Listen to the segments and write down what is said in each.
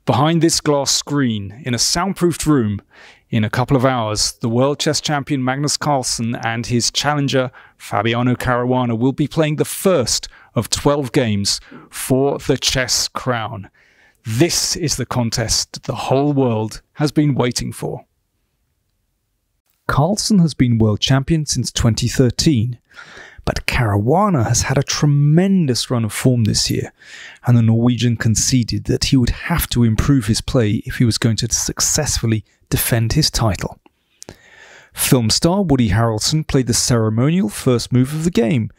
Behind this glass screen, in a soundproofed room, in a couple of hours, the world chess champion Magnus Carlsen and his challenger Fabiano Caruana will be playing the first of 12 games for the chess crown. This is the contest the whole world has been waiting for. Carlsen has been world champion since 2013, but Caruana has had a tremendous run of form this year, and the Norwegian conceded that he would have to improve his play if he was going to successfully defend his title. Film star Woody Harrelson played the ceremonial first move of the game,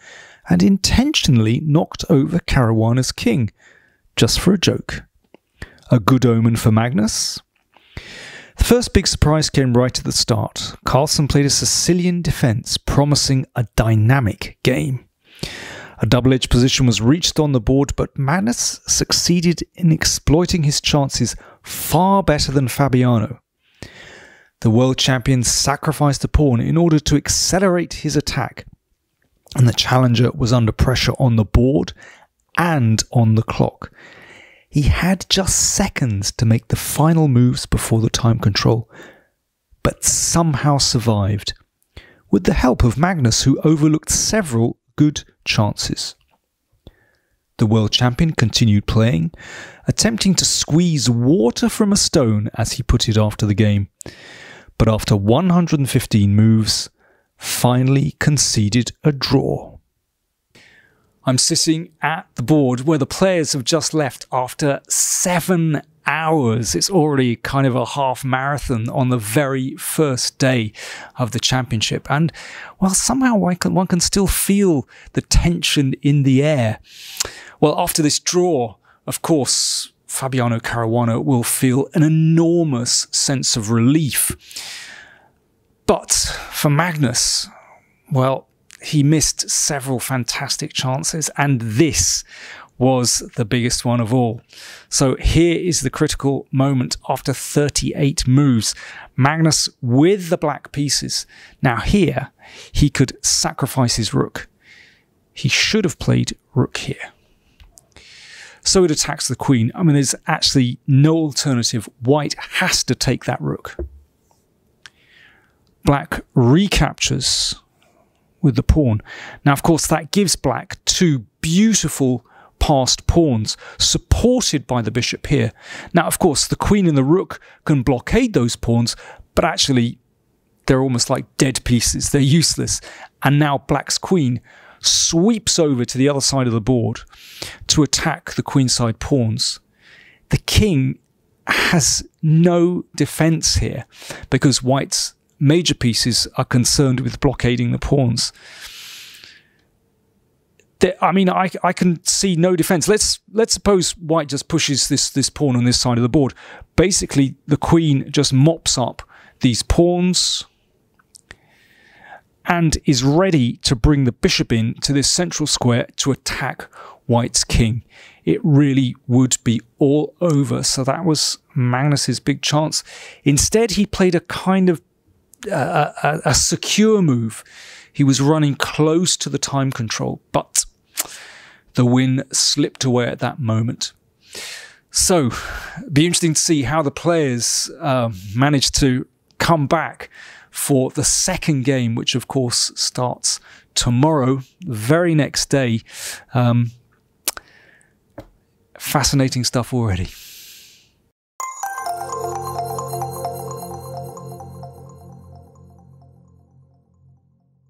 and intentionally knocked over Caruana's king, just for a joke. A good omen for Magnus? The first big surprise came right at the start. Carlsen played a Sicilian defence, promising a dynamic game. A double-edged position was reached on the board, but Magnus succeeded in exploiting his chances far better than Fabiano. The world champion sacrificed a pawn in order to accelerate his attack, and the challenger was under pressure on the board and on the clock. He had just seconds to make the final moves before the time control, but somehow survived, with the help of Magnus, who overlooked several good chances. The world champion continued playing, attempting to squeeze water from a stone, as he put it after the game, but after 115 moves, finally conceded a draw. I'm sitting at the board where the players have just left after 7 hours. It's already kind of a half marathon on the very first day of the championship. And, well, somehow one can still feel the tension in the air. Well, after this draw, of course, Fabiano Caruana will feel an enormous sense of relief. But for Magnus, well, he missed several fantastic chances, and this was the biggest one of all. So here is the critical moment after 38 moves. Magnus with the black pieces. Now here, he could sacrifice his rook. He should have played rook here. So it attacks the queen. I mean, there's actually no alternative. White has to take that rook. Black recaptures with the pawn. Now, of course, that gives black two beautiful passed pawns, supported by the bishop here. Now, of course, the queen and the rook can blockade those pawns, but actually, they're almost like dead pieces. They're useless. And now black's queen sweeps over to the other side of the board to attack the queenside pawns. The king has no defense here, because white's major pieces are concerned with blockading the pawns. I mean, I can see no defense. Let's suppose white just pushes this pawn on this side of the board. Basically, the queen just mops up these pawns and is ready to bring the bishop in to this central square to attack white's king. It really would be all over. So that was Magnus's big chance. Instead, he played a kind of a secure move. He was running close to the time control, but the win slipped away at that moment. So, be interesting to see how the players managed to come back for the second game, which of course starts tomorrow, the very next day. Fascinating stuff already.